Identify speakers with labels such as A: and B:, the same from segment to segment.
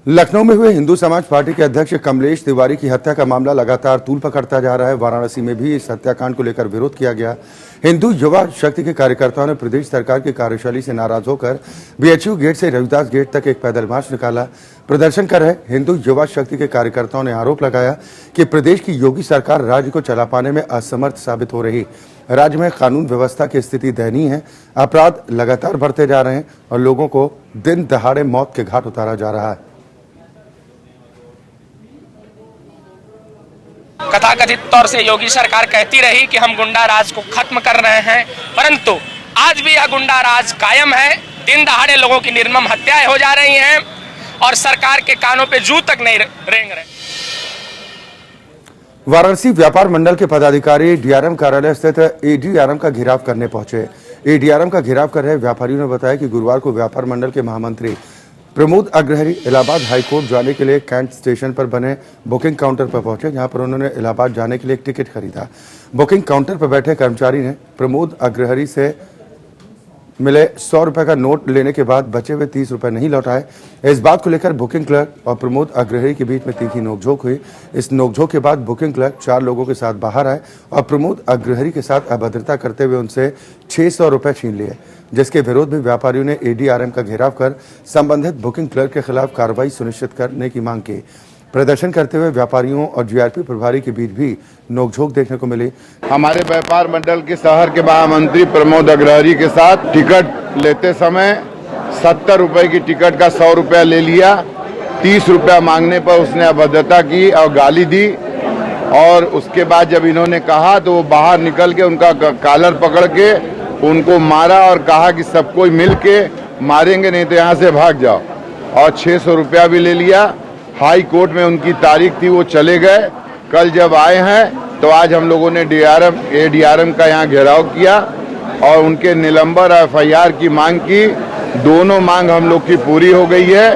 A: लखनऊ में हुए हिंदू समाज पार्टी के अध्यक्ष कमलेश तिवारी की हत्या का मामला लगातार तूल पकड़ता जा रहा है। वाराणसी में भी इस हत्याकांड को लेकर विरोध किया गया। हिंदू युवा शक्ति के कार्यकर्ताओं ने प्रदेश सरकार की कार्यशैली से नाराज होकर बीएचयू गेट से रविदास गेट तक एक पैदल मार्च निकाला। प्रदर्शन कर रहे हिंदू युवा शक्ति के कार्यकर्ताओं ने आरोप लगाया कि प्रदेश की योगी सरकार राज्य को चला पाने में असमर्थ साबित हो रही। राज्य में कानून व्यवस्था की स्थिति दयनीय है, अपराध लगातार बढ़ते जा रहे हैं और लोगों को दिन दहाड़े मौत के घाट उतारा जा रहा है।
B: कथाकथित तौर से योगी सरकार कहती रही कि हम गुंडा राज को खत्म कर रहे हैं, परंतु आज भी यह गुंडा राज कायम है। दिन दहाड़े लोगों की निर्मम हत्याएं हो जा रही हैं और सरकार के कानों पे जू तक नहीं रेंग रहे।
A: वाराणसी व्यापार मंडल के पदाधिकारी डीआरएम कार्यालय स्थित एडीआरएम का घेराव करने पहुंचे। एडीआरएम का घेराव कर रहे व्यापारियों ने बताया कि गुरुवार को व्यापार मंडल के महामंत्री प्रमोद अग्रहरी इलाहाबाद हाईकोर्ट जाने के लिए कैंट स्टेशन पर बने बुकिंग काउंटर पर पहुंचे, जहां पर उन्होंने इलाहाबाद जाने के लिए एक टिकट खरीदा। बुकिंग काउंटर पर बैठे कर्मचारी ने प्रमोद अग्रहरी से मिले 100 रुपए का नोट लेने के बाद बचे हुए 30 रुपए नहीं लौटाए। इस बात को लेकर बुकिंग क्लर्क और प्रमोद अग्रहरी के बीच में तीखी नोकझोंक हुई। इस नोकझोंक के बाद बुकिंग क्लर्क 4 लोगों के साथ बाहर आए और प्रमोद अग्रहरी के साथ अभद्रता करते हुए उनसे 600 रुपए छीन लिए, जिसके विरोध में व्यापारियों ने एडीआरएम का घेराव कर संबंधित बुकिंग क्लर्क के खिलाफ कार्रवाई सुनिश्चित करने की मांग की। प्रदर्शन करते हुए व्यापारियों और जीआरपी प्रभारी के बीच भी नोकझोंक देखने को मिली।
C: हमारे व्यापार मंडल के शहर के महामंत्री प्रमोद अग्रहरी के साथ टिकट लेते समय 70 रुपए की टिकट का 100 रुपया ले लिया। 30 रुपया मांगने पर उसने अभद्रता की और गाली दी और उसके बाद जब इन्होंने कहा तो वो बाहर निकल के उनका कॉलर पकड़ के उनको मारा और कहा कि सब कोई मिल के मारेंगे, नहीं तो यहाँ से भाग जाओ, और 600 रुपया भी ले लिया। हाई कोर्ट में उनकी तारीख थी, वो चले गए। कल जब आए हैं तो आज हम लोगों ने एडीआरएम का यहाँ घेराव किया और उनके निलंबन एफआईआर की मांग की। दोनों मांग हम लोग की पूरी हो गई है।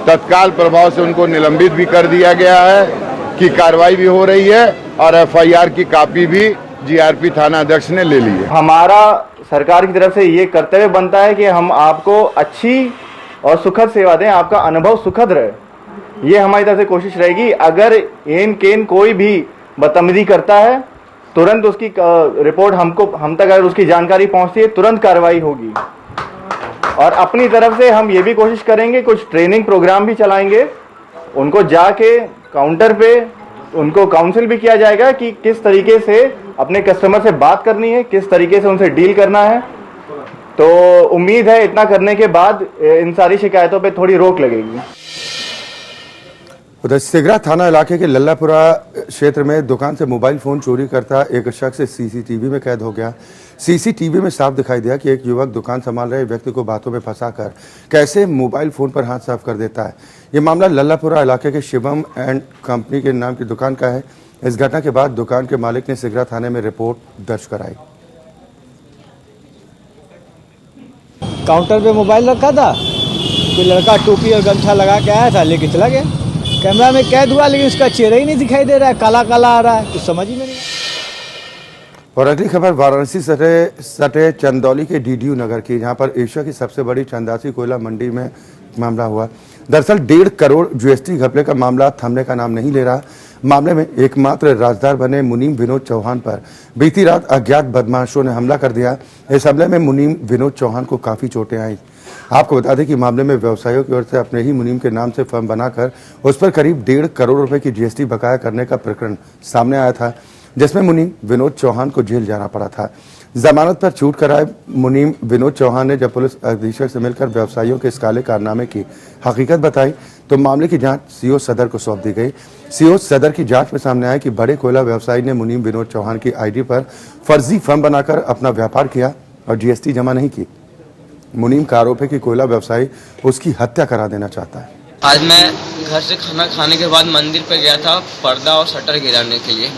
C: तत्काल प्रभाव से उनको निलंबित भी कर दिया गया है कि कार्रवाई भी हो रही है और एफआईआर की कॉपी भी जीआरपी थाना अध्यक्ष ने ले ली है।
D: हमारा सरकार की तरफ से ये कर्तव्य बनता है कि हम आपको अच्छी और सुखद सेवा दें, आपका अनुभव सुखद रहे। ये हमारी तरफ से कोशिश रहेगी। अगर एन केन कोई भी बदतमीजी करता है, तुरंत उसकी रिपोर्ट हम तक अगर उसकी जानकारी पहुंचती है, तुरंत कार्रवाई होगी। और अपनी तरफ से हम ये भी कोशिश करेंगे, कुछ ट्रेनिंग प्रोग्राम भी चलाएंगे। उनको जाके काउंटर पे उनको काउंसिल भी किया जाएगा कि किस तरीके से अपने कस्टमर से बात करनी है, किस तरीके से उनसे डील करना है। तो उम्मीद है इतना करने के बाद इन सारी शिकायतों पे थोड़ी रोक लगेगी।
A: उधर सिगरा थाना इलाके के लल्लापुरा क्षेत्र में दुकान से मोबाइल फोन चोरी करता एक शख्स सीसीटीवी में कैद हो गया। सीसीटीवी में साफ दिखाई दिया कि एक युवक दुकान संभाल रहे व्यक्ति को बातों में फंसाकर कैसे मोबाइल फोन पर हाथ साफ कर देता है। ये मामला लल्लापुरा इलाके के शिवम एंड कंपनी के नाम की दुकान का है। इस घटना के बाद दुकान के मालिक ने सिगरा थाने में रिपोर्ट दर्ज कराई।
E: काउंटर पे मोबाइल रखा था, कोई लड़का टोपी और गमछा लगा के आया था, लेके चला गया। कैमरा में कैद हुआ, लेकिन उसका चेहरा ही नहीं दिखाई दे रहा है, काला काला आ रहा है, कुछ समझ ही नहीं।
A: और अगली खबर वाराणसी सटे चंदौली के डीडीयू नगर की, जहां पर एशिया की सबसे बड़ी चंदासी कोयला मंडी में मामला हुआ। दरअसल 1.5 करोड़ जीएसटी घपले का मामला थमने का नाम नहीं ले रहा। मामले में एकमात्र राजदार बने मुनीम विनोद चौहान पर बीती रात अज्ञात बदमाशों ने हमला कर दिया। इस हमले में मुनीम विनोद चौहान को काफी चोटें आई। आपको बता दें कि मामले में व्यवसायियों की ओर से अपने ही मुनीम के नाम से फर्म बनाकर उस पर करीब 1.5 करोड़ रुपए की जीएसटी बकाया करने का प्रकरण सामने आया था, जिसमें मुनीम विनोद चौहान को जेल जाना पड़ा था। जमानत पर छूट कर आए मुनीम विनोद चौहान ने जब पुलिस अधीक्षक से मिलकर व्यवसायियों के इस काले कारनामे की हकीकत बताई तो मामले की जांच सीओ सदर को सौंप दी गई। सीओ सदर की जांच में सामने आया कि बड़े कोयला व्यवसायी ने मुनीम विनोद चौहान की आईडी पर फर्जी फर्म बनाकर अपना व्यापार किया और जीएसटी जमा नहीं की। मुनीम का आरोप है कि कोयला व्यवसायी उसकी हत्या करा देना चाहता है।
F: आज मैं घर से खाना खाने के बाद मंदिर पर गया था पर्दा और शटर गिराने के लिए,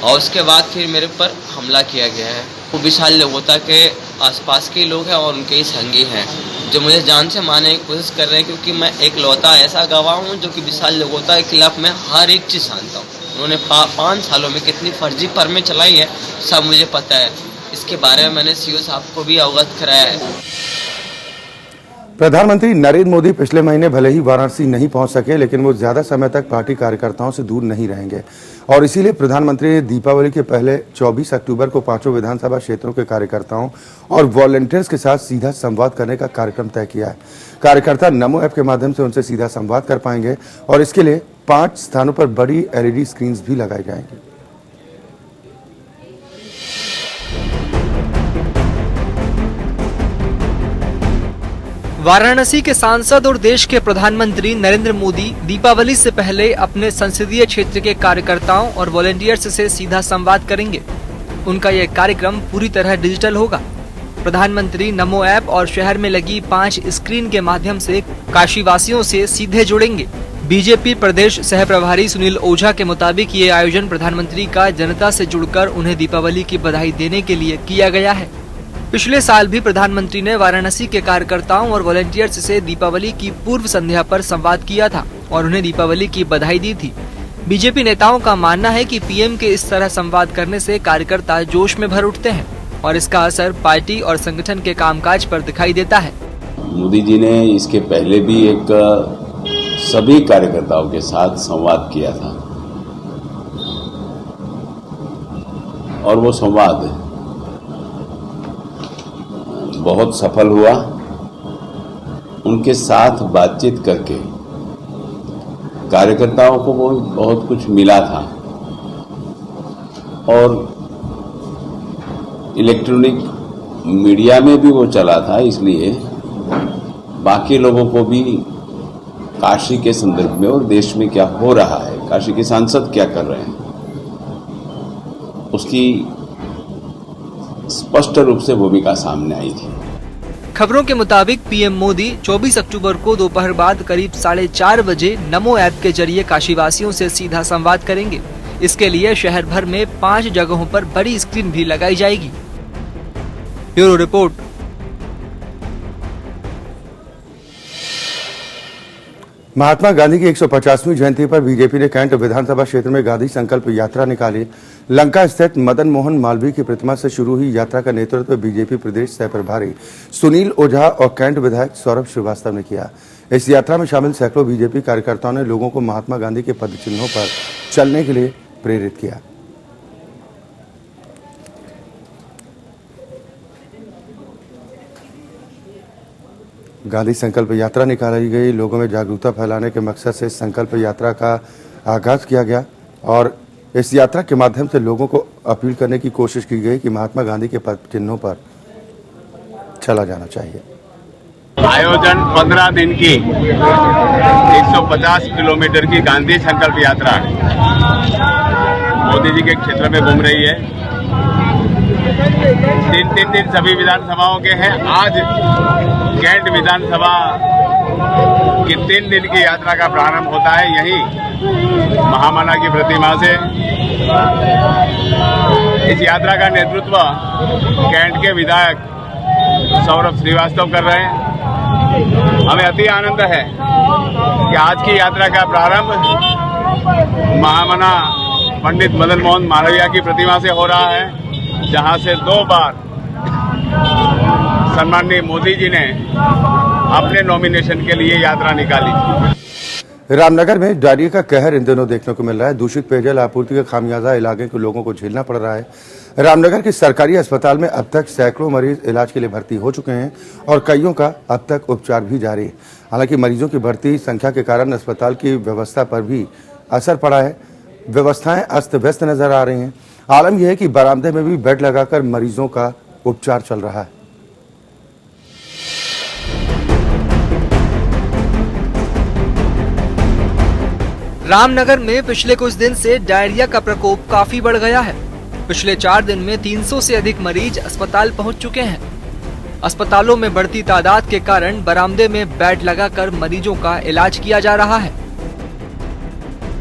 F: और उसके बाद फिर मेरे पर हमला किया गया है। वो विशाल लोगोता के आसपास के लोग हैं और उनके ही संगी हैं जो मुझे जान से मारने की कोशिश कर रहे हैं, क्योंकि मैं एक लौता ऐसा गवाह हूँ जो कि विशाल लोगोता के खिलाफ मैं हर एक चीज़ जानता हूँ। उन्होंने 5 सालों में कितनी फर्जी फर्में चलाई हैं सब मुझे पता है। इसके बारे में मैंने सीओ साहब को भी अवगत कराया है।
A: प्रधानमंत्री नरेंद्र मोदी पिछले महीने भले ही वाराणसी नहीं पहुंच सके, लेकिन वो ज्यादा समय तक पार्टी कार्यकर्ताओं से दूर नहीं रहेंगे और इसीलिए प्रधानमंत्री ने दीपावली के पहले 24 अक्टूबर को पांचों विधानसभा क्षेत्रों के कार्यकर्ताओं और वॉलंटियर्स के साथ सीधा संवाद करने का कार्यक्रम तय किया है। कार्यकर्ता नमो ऐप के माध्यम से उनसे सीधा संवाद कर पाएंगे और इसके लिए 5 स्थानों पर बड़ी LED स्क्रीन भी लगाई जाएंगी।
G: वाराणसी के सांसद और देश के प्रधानमंत्री नरेंद्र मोदी दीपावली से पहले अपने संसदीय क्षेत्र के कार्यकर्ताओं और वॉलंटियर्स से सीधा संवाद करेंगे। उनका यह कार्यक्रम पूरी तरह डिजिटल होगा। प्रधानमंत्री नमो ऐप और शहर में लगी 5 स्क्रीन के माध्यम से काशीवासियों से सीधे जुड़ेंगे। बीजेपी प्रदेश सह प्रभारी सुनील ओझा के मुताबिक ये आयोजन प्रधानमंत्री का जनता से जुड़कर उन्हें दीपावली की बधाई देने के लिए किया गया है। पिछले साल भी प्रधानमंत्री ने वाराणसी के कार्यकर्ताओं और वॉलंटियर्स से दीपावली की पूर्व संध्या पर संवाद किया था और उन्हें दीपावली की बधाई दी थी। बीजेपी नेताओं का मानना है कि पीएम के इस तरह संवाद करने से कार्यकर्ता जोश में भर उठते हैं और इसका असर पार्टी और संगठन के कामकाज पर दिखाई देता है।
H: मोदी जी ने इसके पहले भी एक सभी कार्यकर्ताओं के साथ संवाद किया था और वो संवाद बहुत सफल हुआ। उनके साथ बातचीत करके कार्यकर्ताओं को वो बहुत कुछ मिला था और इलेक्ट्रॉनिक मीडिया में भी वो चला था, इसलिए बाकी लोगों को भी काशी के संदर्भ में और देश में क्या हो रहा है, काशी के सांसद क्या कर रहे हैं, उसकी स्पष्ट रूप से भूमिका सामने आई थी।
G: खबरों के मुताबिक पीएम मोदी 24 अक्टूबर को दोपहर बाद करीब 4:30 बजे नमो ऐप के जरिए काशीवासियों से सीधा संवाद करेंगे। इसके लिए शहर भर में 5 जगहों पर बड़ी स्क्रीन भी लगाई जाएगी। Bureau report.
A: महात्मा गांधी की 150वीं जयंती पर बीजेपी ने कैंट विधानसभा क्षेत्र में गांधी संकल्प यात्रा निकाली। लंका स्थित मदन मोहन मालवीय की प्रतिमा से शुरू हुई यात्रा का नेतृत्व बीजेपी प्रदेश सह प्रभारी सुनील ओझा और कैंट विधायक सौरभ श्रीवास्तव ने किया। इस यात्रा में शामिल सैकड़ों बीजेपी कार्यकर्ताओं ने लोगों को महात्मा गांधी के पद चिन्हों पर चलने के लिए प्रेरित किया। गांधी संकल्प यात्रा निकाली गई। लोगों में जागरूकता फैलाने के मकसद से संकल्प यात्रा का आगाज किया गया और इस यात्रा के माध्यम से लोगों को अपील करने की कोशिश की गई कि महात्मा गांधी के पद चिन्हों पर चला जाना चाहिए।
I: आयोजन 15 दिन की 150 किलोमीटर की गांधी संकल्प यात्रा मोदी जी के क्षेत्र में घूम रही है। 3 दिन सभी विधानसभाओं के हैं। आज कैंट विधानसभा की 3 दिन की यात्रा का प्रारंभ होता है यही महामना की प्रतिमा से। इस यात्रा का नेतृत्व कैंट के विधायक सौरभ श्रीवास्तव कर रहे हैं। हमें अति आनंद है कि आज की यात्रा का प्रारंभ महामना पंडित मदन मोहन मालवीय की प्रतिमा से हो रहा है, जहां से 2 बार सम्माननीय मोदी जी ने अपने नॉमिनेशन के लिए यात्रा निकाली।
A: रामनगर में डायरिया का कहर इन दिनों देखने को मिल रहा है। दूषित पेयजल आपूर्ति का खामियाजा इलाके के लोगों को झेलना पड़ रहा है। रामनगर के सरकारी अस्पताल में अब तक सैकड़ों मरीज इलाज के लिए भर्ती हो चुके हैं और कईयों का अब तक उपचार भी जारी है। हालांकि मरीजों की बढ़ती संख्या के कारण अस्पताल की व्यवस्था पर भी असर पड़ा है। व्यवस्थाएं अस्त व्यस्त नजर आ रही हैं। आलम यह है कि बरामदे में भी बेड लगाकर मरीजों का उपचार चल रहा है।
G: रामनगर में पिछले कुछ दिन से डायरिया का प्रकोप काफी बढ़ गया है। पिछले 4 दिन में 300 से अधिक मरीज अस्पताल पहुंच चुके हैं। अस्पतालों में बढ़ती तादाद के कारण बरामदे में बेड लगाकर मरीजों का इलाज किया जा रहा है।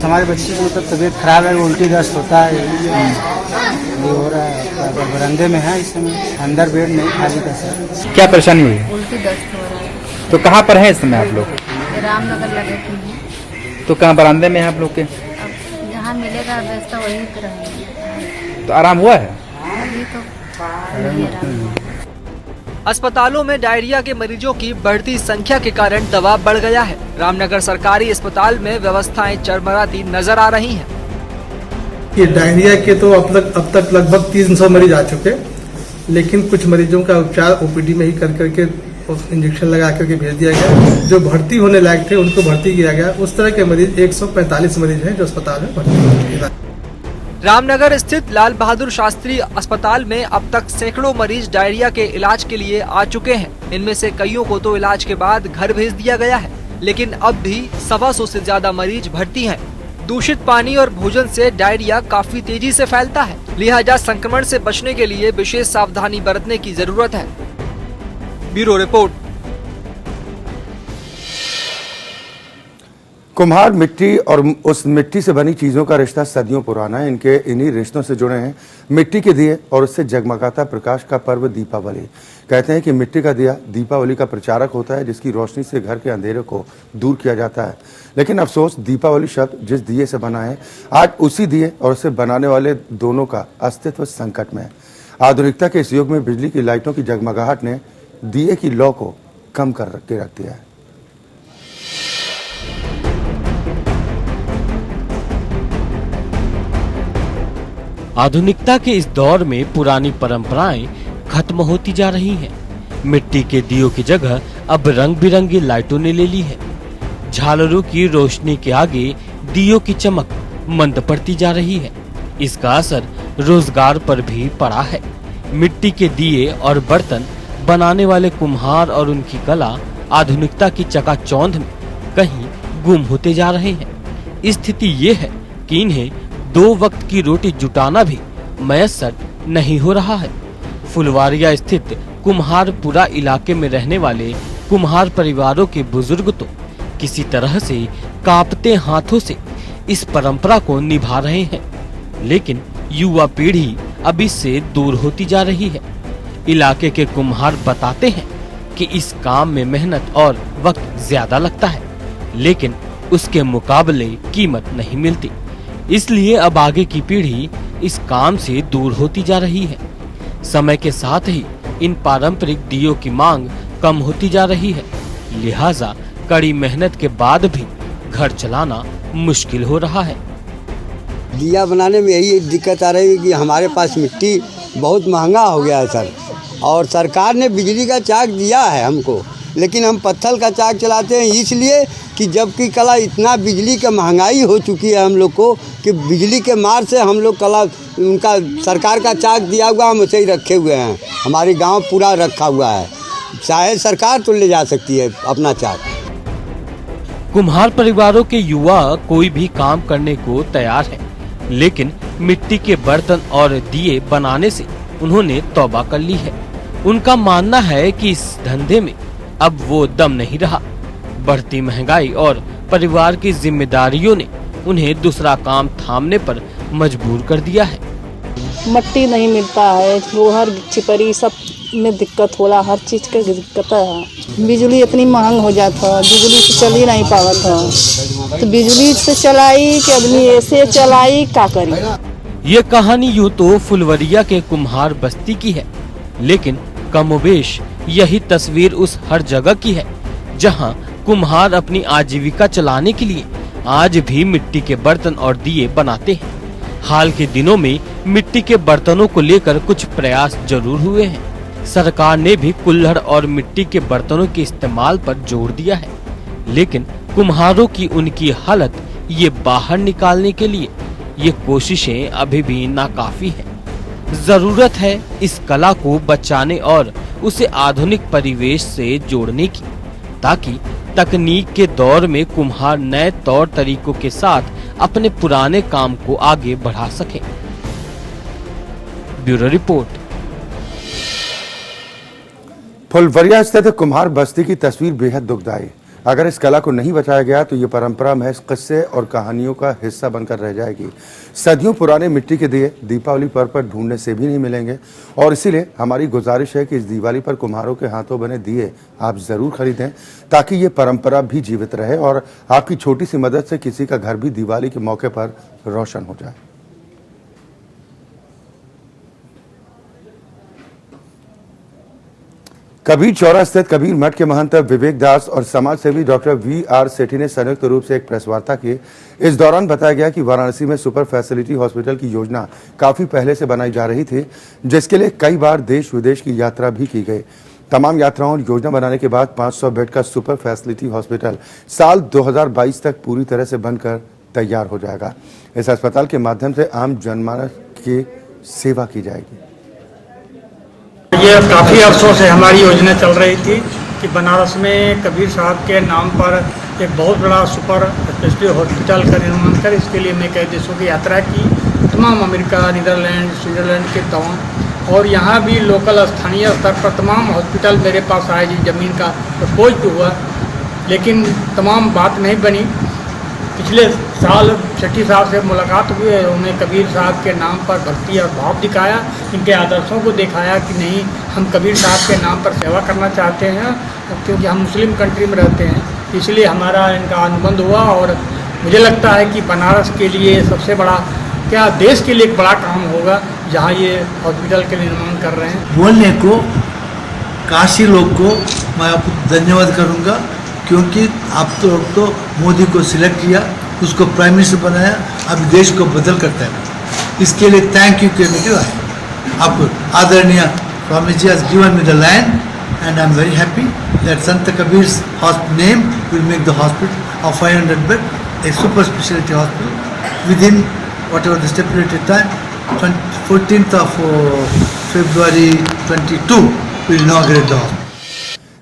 J: हमारे बच्चे की मतलब तबीयत खराब है, उल्टी दस्त होता है, ये हो रहा है। बरामदे में है इस समय, अंदर बेड नहीं खाली का सर।
K: क्या परेशानी हुई है?
L: उल्टी दस्त हो रहा है।
K: तो कहाँ पर है इस समय आप लोग?
L: रामनगर लगे थे।
K: तो कहाँ बरामदे में है आप लोग के?
L: अब जहाँ मिलेगा व्यवस्था वहीं रहेंगे।
K: तो आराम हुआ है?
L: अभी तो नहीं आराम।
G: अस्पतालों में डायरिया के मरीजों की बढ़ती संख्या के कारण दबाव बढ़ गया है। रामनगर सरकारी अस्पताल में व्यवस्थाएं चरमराती नजर आ रही हैं।
M: ये डायरिया के तो अब तक लगभग 300 मरीज आ चुके, लेकिन कुछ मरीजों का उपचार ओपीडी में ही कर करके इंजेक्शन लगा करके भेज दिया गया। जो भर्ती होने लायक थे उनको भर्ती किया गया। उस तरह के मरीज 145 मरीज हैं जो अस्पताल में भर्ती हैं।
G: रामनगर स्थित लाल बहादुर शास्त्री अस्पताल में अब तक सैकड़ों मरीज डायरिया के इलाज के लिए आ चुके हैं। इनमें से कईयों को तो इलाज के बाद घर भेज दिया गया है, लेकिन अब भी 125 से ज्यादा मरीज भर्ती हैं। दूषित पानी और भोजन से डायरिया काफी तेजी से फैलता है, लिहाजा संक्रमण से बचने के लिए विशेष सावधानी बरतने की जरूरत है। Bureau report.
A: कुम्हार मिट्टी और उस मिट्टी से बनी चीजों का रिश्ता सदियों पुराना है। इन्हीं रिश्तों से जुड़े हैं मिट्टी के दिए और उससे जगमगाता प्रकाश का पर्व दीपावली। कहते हैं कि मिट्टी का दिया दीपावली का प्रचारक होता है, जिसकी रोशनी से घर के अंधेरे को दूर किया जाता है। लेकिन अफसोस, दीपावली शब्द जिस दिए से बना है, आज उसी दिए और उसे बनाने वाले दोनों का अस्तित्व संकट में है। आधुनिकता के इस युग में बिजली की लाइटों की जगमगाहट ने दिए की लौ को कम कर के रख दिया है।
N: आधुनिकता के इस दौर में पुरानी परंपराएं खत्म होती जा रही हैं। मिट्टी के दियों की जगह अब रंग बिरंगी लाइटों ने ले ली है। झालरों की रोशनी के आगे दियों की चमक मंद पड़ती जा रही है। इसका असर रोजगार पर भी पड़ा है। मिट्टी के दिए और बर्तन बनाने वाले कुम्हार और उनकी कला आधुनिकता की चकाचौंध में कहीं गुम होते जा रहे हैं। स्थिति ये है कि इन्हें 2 वक्त की रोटी जुटाना भी मयस्सर नहीं हो रहा है। फुलवारिया स्थित कुम्हारपुरा इलाके में रहने वाले कुम्हार परिवारों के बुजुर्ग तो किसी तरह से कांपते हाथों से इस परंपरा को निभा रहे हैं, लेकिन युवा पीढ़ी अब इससे दूर होती जा रही है। इलाके के कुम्हार बताते हैं कि इस काम में मेहनत और वक्त ज्यादा लगता है, लेकिन उसके मुकाबले कीमत नहीं मिलती। इसलिए अब आगे की पीढ़ी इस काम से दूर होती जा रही है। समय के साथ ही इन पारंपरिक दियों की मांग कम होती जा रही है, लिहाजा कड़ी मेहनत के बाद भी घर चलाना मुश्किल हो रहा है।
O: दिया बनाने में यही दिक्कत आ रही है कि हमारे पास मिट्टी बहुत महंगा हो गया है सर, और सरकार ने बिजली का चाक दिया है हमको, लेकिन हम पत्थर का चाक चलाते हैं इसलिए कि जबकि कला इतना बिजली का महंगाई हो चुकी है हम लोग को कि बिजली के मार से हम लोग कला उनका सरकार का चाक दिया हुआ हम उसे ही रखे हुए हैं। हमारे गांव पूरा रखा हुआ है, चाहे सरकार तो ले जा सकती है अपना चाक।
N: कुम्हार परिवारों के युवा कोई भी काम करने को तैयार है, लेकिन मिट्टी के बर्तन और दिए बनाने से उन्होंने तौबा कर ली है। उनका मानना है कि इस धंधे में अब वो दम नहीं रहा। बढ़ती महंगाई और परिवार की जिम्मेदारियों ने उन्हें दूसरा काम थामने पर मजबूर कर दिया है।
P: मट्टी नहीं मिलता है, लोहर छिपरी सब में दिक्कत होला, हर चीज के दिक्कत है। बिजली इतनी महंग हो जाता, बिजली से चल ही नहीं पावा था, तो बिजली से चलाई कि आदमी ऐसे चलाई क्या करी।
N: ये कहानी यूँ तो फुलवरिया के कुम्हार बस्ती की है, लेकिन कमोबेश यही तस्वीर उस हर जगह की है जहां कुम्हार अपनी आजीविका चलाने के लिए आज भी मिट्टी के बर्तन और दिए बनाते हैं। हाल के दिनों में मिट्टी के बर्तनों को लेकर कुछ प्रयास जरूर हुए हैं। सरकार ने भी कुल्हड़ और मिट्टी के बर्तनों के इस्तेमाल पर जोर दिया है, लेकिन कुम्हारों की उनकी हालत ये बाहर निकालने के लिए ये कोशिशें अभी भी नाकाफी है। जरूरत है इस कला को बचाने और उसे आधुनिक परिवेश से जोड़ने की, ताकि तकनीक के दौर में कुम्हार नए तौर तरीकों के साथ अपने पुराने काम को आगे बढ़ा सके। Bureau report.
A: फुलवरिया स्थित कुम्हार बस्ती की तस्वीर बेहद दुखदायी। अगर इस कला को नहीं बचाया गया तो ये परंपरा महज किस्से और कहानियों का हिस्सा बनकर रह जाएगी। सदियों पुराने मिट्टी के दिए दीपावली पर्व पर ढूंढने से भी नहीं मिलेंगे, और इसीलिए हमारी गुजारिश है कि इस दिवाली पर कुम्हारों के हाथों बने दिए आप जरूर खरीदें, ताकि ये परंपरा भी जीवित रहे और आपकी छोटी सी मदद से किसी का घर भी दिवाली के मौके पर रोशन हो जाए। कबीर चौरा स्थित कबीर मठ के महंत विवेक दास और समाज सेवी डॉक्टर VR सेठी ने संयुक्त रूप से एक प्रेस वार्ता की। इस दौरान बताया गया कि वाराणसी में सुपर फैसिलिटी हॉस्पिटल की योजना काफी पहले से बनाई जा रही थी, जिसके लिए कई बार देश विदेश की यात्रा भी की गई। तमाम यात्राओं और योजना बनाने के बाद 500 बेड का सुपर फैसिलिटी हॉस्पिटल साल 2022 तक पूरी तरह से बनकर तैयार हो जाएगा। इस अस्पताल के माध्यम से आम जनमानस की सेवा की जाएगी।
J: ये काफ़ी अरसों से हमारी योजना चल रही थी कि बनारस में कबीर साहब के नाम पर एक बहुत बड़ा सुपर स्पेशलिटी हॉस्पिटल का निर्माण कर, इसके लिए मैं कई देशों की यात्रा की, तमाम अमेरिका, नीदरलैंड, स्विट्जरलैंड के तमाम, और यहाँ भी लोकल स्थानीय स्तर पर तमाम हॉस्पिटल मेरे पास आए जी, ज़मीन का प्रपोज भी हुआ, लेकिन तमाम बात नहीं बनी। पिछले साल सेठी साहब से मुलाकात हुई है, उन्हें कबीर साहब के नाम पर भक्ति और भाव दिखाया, इनके आदर्शों को दिखाया कि नहीं, हम कबीर साहब के नाम पर सेवा करना चाहते हैं, क्योंकि हम मुस्लिम कंट्री में रहते हैं, इसलिए हमारा इनका अनुबंध हुआ। और मुझे लगता है कि बनारस के लिए सबसे बड़ा, क्या देश के लिए एक बड़ा काम होगा जहाँ ये हॉस्पिटल के निर्माण कर रहे हैं।
Q: बोलने को काशी लोग को मैं आपको धन्यवाद करूँगा, क्योंकि आप तो मोदी को सिलेक्ट किया, उसको प्राइम मिनिस्टर बनाया, अब देश को बदल करता है, इसके लिए थैंक यू कहने के लिए आपको आदरणीय Swami ji has given me the land and I am very happy that Sant Kabir's name will make the hospital of 500 bed a super specialty hospital within whatever the stipulated time. 14th of February 22 will inaugurate the hospital.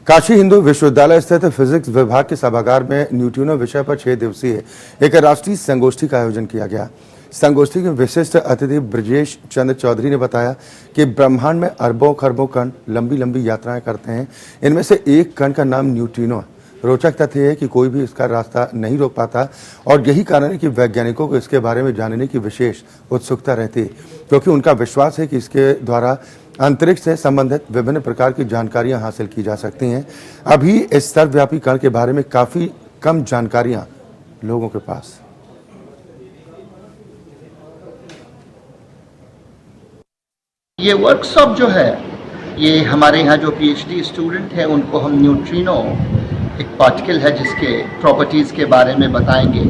A: Kashi Hindu विश्वविद्यालय स्थित physics विभाग के सभागार में neutrino विषय पर 6 दिवसीय एक राष्ट्रीय संगोष्ठी का आयोजन किया गया। संगोष्ठी के विशिष्ट अतिथि ब्रजेश चंद्र चौधरी ने बताया कि ब्रह्मांड में अरबों खरबों कण लंबी लंबी यात्राएं करते हैं, इनमें से एक कण का नाम न्यूट्रिनो है। रोचक तथ्य है कि कोई भी इसका रास्ता नहीं रोक पाता, और यही कारण है कि वैज्ञानिकों को इसके बारे में जानने की विशेष उत्सुकता रहती है, क्योंकि उनका विश्वास है कि इसके द्वारा अंतरिक्ष से संबंधित विभिन्न प्रकार की जानकारियां हासिल की जा सकती हैं। अभी इस सर्वव्यापी कण के बारे में काफी कम जानकारियां लोगों के पास।
R: ये वर्कशॉप जो है, ये हमारे यहाँ जो PhD स्टूडेंट है उनको हम न्यूट्रिनो एक पार्टिकल है जिसके प्रॉपर्टीज़ के बारे में बताएंगे,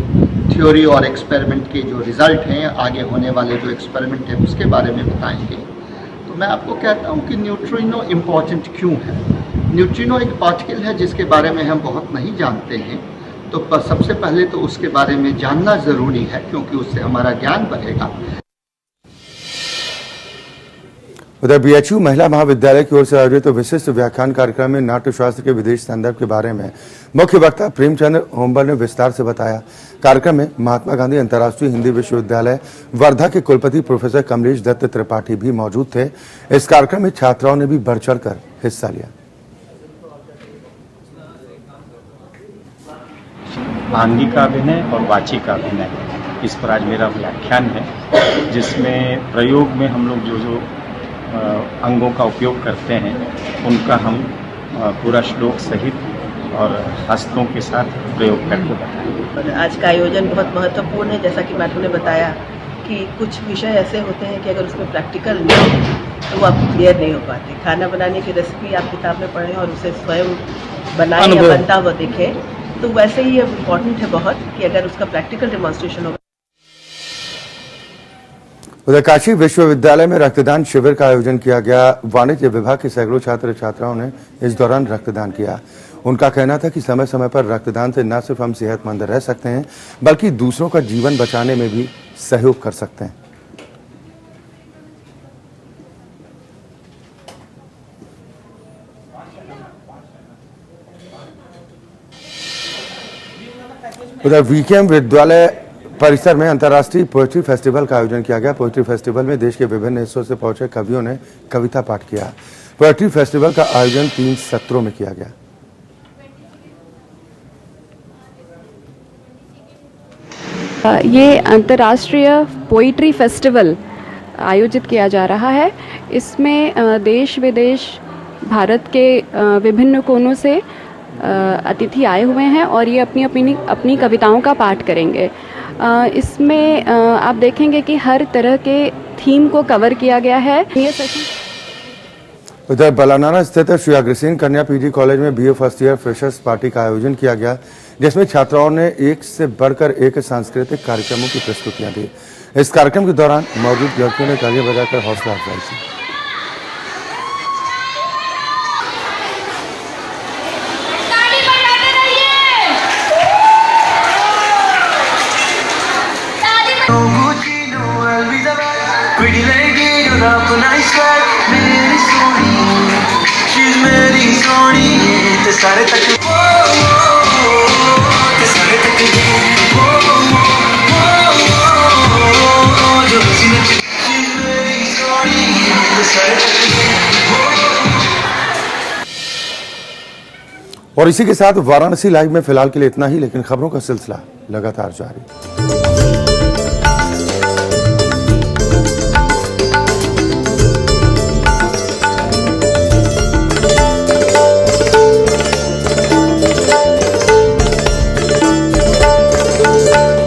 R: थ्योरी और एक्सपेरिमेंट के जो रिजल्ट हैं, आगे होने वाले जो एक्सपेरिमेंट है उसके बारे में बताएंगे। तो मैं आपको कहता हूँ कि न्यूट्रिनो इम्पॉर्टेंट क्यों है। न्यूट्रिनो एक पार्टिकल है जिसके बारे में हम बहुत नहीं जानते हैं, तो सबसे पहले तो उसके बारे में जानना ज़रूरी है, क्योंकि उससे हमारा ज्ञान बढ़ेगा।
A: उधर BHU महिला महाविद्यालय की ओर से आयोजित विशिष्ट व्याख्यान कार्यक्रम में नाट्यशास्त्र के विदेश संदर्भ के बारे में मुख्य वक्ता प्रेमचंद्र होम्बर ने विस्तार से बताया। कार्यक्रम में महात्मा गांधी अंतर्राष्ट्रीय हिंदी विश्वविद्यालय वर्धा के कुलपति प्रोफेसर कमलेश दत्त त्रिपाठी भी मौजूद थे। इस कार्यक्रम में छात्राओं ने भी बढ़ चढ़कर हिस्सा लिया।
S: आंगिक अभिनय और वाचिक अभिनय, इस पर आज मेरा व्याख्यान है, जिसमें प्रयोग में हम लोग जो अंगों का उपयोग करते हैं उनका हम पूरा श्लोक सहित और हस्तों के साथ प्रयोग करके बताएंगे।
T: आज का आयोजन बहुत महत्वपूर्ण है। जैसा कि मैडम ने बताया कि कुछ विषय ऐसे होते हैं कि अगर उसमें प्रैक्टिकल नहीं हो तो वो आप क्लियर नहीं हो पाते। खाना बनाने की रेसिपी आप किताब में पढ़ें और उसे स्वयं बनाएं या बनता हुआ देखें, तो वैसे ही इम्पोर्टेंट है बहुत कि अगर उसका प्रैक्टिकल डेमोन्स्ट्रेशन होगा।
A: उधर काशी विश्वविद्यालय में रक्तदान शिविर का आयोजन किया गया। वाणिज्य विभाग के सैकड़ों छात्र छात्राओं ने इस दौरान रक्तदान किया। उनका कहना था कि समय समय पर रक्तदान से न सिर्फ हम सेहतमंद रह सकते हैं, बल्कि दूसरों का जीवन बचाने में भी सहयोग कर सकते हैं। उधर वीकेएम विद्यालय परिसर में अंतर्राष्ट्रीय पोएट्री फेस्टिवल का आयोजन किया गया। पोएट्री फेस्टिवल में देश के विभिन्न हिस्सों से पहुंचे कवियों ने कविता पाठ किया। पोएट्री फेस्टिवल का आयोजन 3 सत्रों में किया गया।
U: ये अंतर्राष्ट्रीय पोएट्री फेस्टिवल आयोजित किया जा रहा है। इसमें देश विदेश भारत के विभिन्न कोनों से अतिथि आए हुए हैं और ये अपनी कविताओं का पाठ करेंगे। इसमें आप देखेंगे कि हर तरह के थीम को कवर किया गया है। ये सेशन
A: उधर बलानाना स्थित श्री अग्रसेन कन्या पीजी कॉलेज में BA first year freshers party का आयोजन किया गया, जिसमें छात्राओं ने एक से बढ़कर एक सांस्कृतिक कार्यक्रमों की प्रस्तुतियां दी। इस कार्यक्रम के दौरान मौजूद लड़कियों ने तालियां बजाकर हौसला अफजाई की। और इसी के साथ वाराणसी लाइव में फिलहाल के लिए इतना ही, लेकिन खबरों का सिलसिला लगातार जारी।